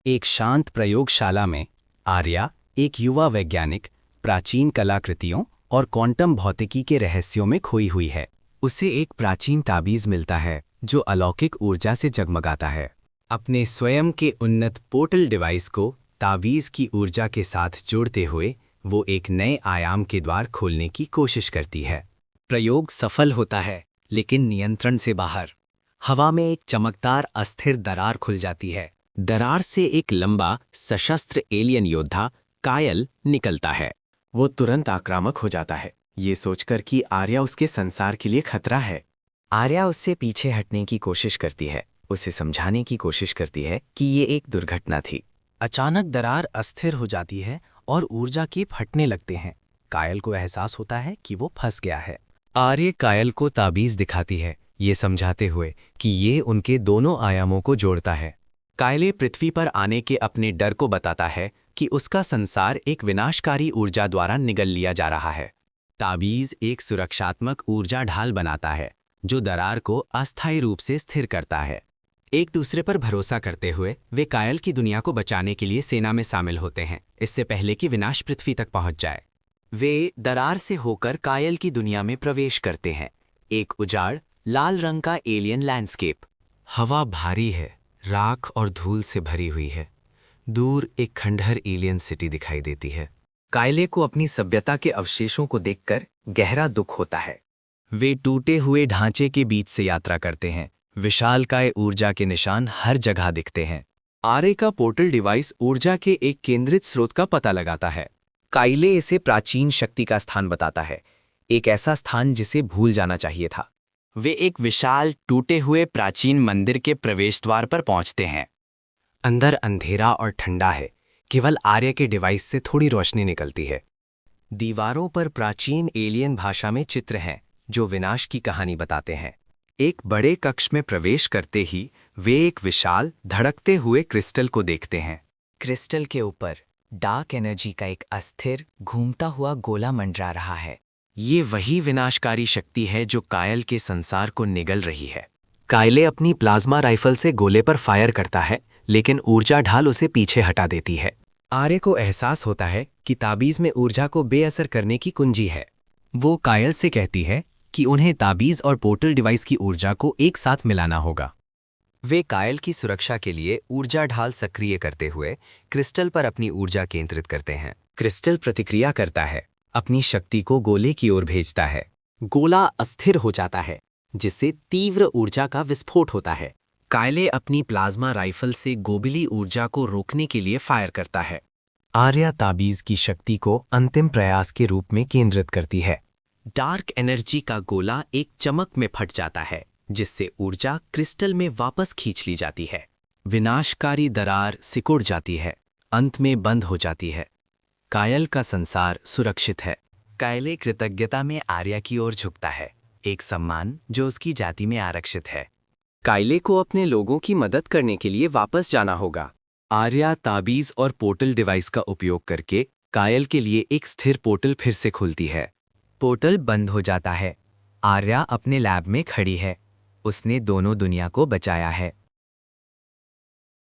एक शांत प्रयोगशाला में आर्या, एक युवा वैज्ञानिक, प्राचीन कलाकृतियों और क्वांटम भौतिकी के रहस्यों में खोई हुई है। उसे एक प्राचीन ताबीज मिलता है जो अलौकिक ऊर्जा से जगमगाता है। अपने स्वयं के उन्नत पोर्टल डिवाइस को ताबीज की ऊर्जा के साथ जोड़ते हुए वो एक नए आयाम के द्वार खोलने की कोशिश करती है। प्रयोग सफल होता है, लेकिन नियंत्रण से बाहर। हवा में एक चमकदार अस्थिर दरार खुल जाती है। दरार से एक लंबा सशस्त्र एलियन योद्धा कायल निकलता है। वो तुरंत आक्रामक हो जाता है, ये सोचकर कि आर्या उसके संसार के लिए खतरा है। आर्या उससे पीछे हटने की कोशिश करती है, उसे समझाने की कोशिश करती है कि ये एक दुर्घटना थी। अचानक दरार अस्थिर हो जाती है और ऊर्जा की फटने लगते हैं। कायल को एहसास होता है कि वो फंस गया है। आर्य कायल को ताबीज दिखाती है, ये समझाते हुए कि ये उनके दोनों आयामों को जोड़ता है। कायले पृथ्वी पर आने के अपने डर को बताता है कि उसका संसार एक विनाशकारी ऊर्जा द्वारा निगल लिया जा रहा है। ताबीज एक सुरक्षात्मक ऊर्जा ढाल बनाता है जो दरार को अस्थायी रूप से स्थिर करता है। एक दूसरे पर भरोसा करते हुए वे कायल की दुनिया को बचाने के लिए सेना में शामिल होते हैं, इससे पहले कि विनाश पृथ्वी तक पहुंच जाए। वे दरार से होकर कायल की दुनिया में प्रवेश करते हैं। एक उजाड़ लाल रंग का एलियन लैंडस्केप। हवा भारी है, राख और धूल से भरी हुई है। दूर एक खंडहर एलियन सिटी दिखाई देती है। कायले को अपनी सभ्यता के अवशेषों को देखकर गहरा दुख होता है। वे टूटे हुए ढांचे के बीच से यात्रा करते हैं। विशालकाय ऊर्जा के निशान हर जगह दिखते हैं। आर्य का पोर्टल डिवाइस ऊर्जा के एक केंद्रित स्रोत का पता लगाता है। कायले इसे प्राचीन शक्ति का स्थान बताता है, एक ऐसा स्थान जिसे भूल जाना चाहिए था। वे एक विशाल टूटे हुए प्राचीन मंदिर के प्रवेश द्वार पर पहुंचते हैं। अंदर अंधेरा और ठंडा है, केवल आर्य के डिवाइस से थोड़ी रोशनी निकलती है। दीवारों पर प्राचीन एलियन भाषा में चित्र हैं जो विनाश की कहानी बताते हैं। एक बड़े कक्ष में प्रवेश करते ही वे एक विशाल धड़कते हुए क्रिस्टल को देखते हैं। क्रिस्टल के ऊपर डार्क एनर्जी का एक अस्थिर घूमता हुआ गोला मंडरा रहा है। ये वही विनाशकारी शक्ति है जो कायल के संसार को निगल रही है। कायले अपनी प्लाज्मा राइफल से गोले पर फायर करता है, लेकिन ऊर्जा ढाल उसे पीछे हटा देती है। आर्य को एहसास होता है कि ताबीज में ऊर्जा को बेअसर करने की कुंजी है। वो कायल से कहती है कि उन्हें ताबीज और पोर्टल डिवाइस की ऊर्जा को एक साथ मिलाना होगा। वे कायल की सुरक्षा के लिए ऊर्जा ढाल सक्रिय करते हुए क्रिस्टल पर अपनी ऊर्जा केंद्रित करते हैं। क्रिस्टल प्रतिक्रिया करता है, अपनी शक्ति को गोले की ओर भेजता है। गोला अस्थिर हो जाता है, जिससे तीव्र ऊर्जा का विस्फोट होता है। कायले अपनी प्लाज्मा राइफल से गोबली ऊर्जा को रोकने के लिए फायर करता है। आर्या ताबीज की शक्ति को अंतिम प्रयास के रूप में केंद्रित करती है। डार्क एनर्जी का गोला एक चमक में फट जाता है, जिससे ऊर्जा क्रिस्टल में वापस खींच ली जाती है। विनाशकारी दरार सिकुड़ जाती है, अंत में बंद हो जाती है। कायल का संसार सुरक्षित है। कायले कृतज्ञता में आर्या की ओर झुकता है, एक सम्मान जो उसकी जाति में आरक्षित है। कायले को अपने लोगों की मदद करने के लिए वापस जाना होगा। आर्या ताबीज और पोर्टल डिवाइस का उपयोग करके कायल के लिए एक स्थिर पोर्टल फिर से खुलती है। पोर्टल बंद हो जाता है। आर्या अपने लैब में खड़ी है। उसने दोनों दुनिया को बचाया है।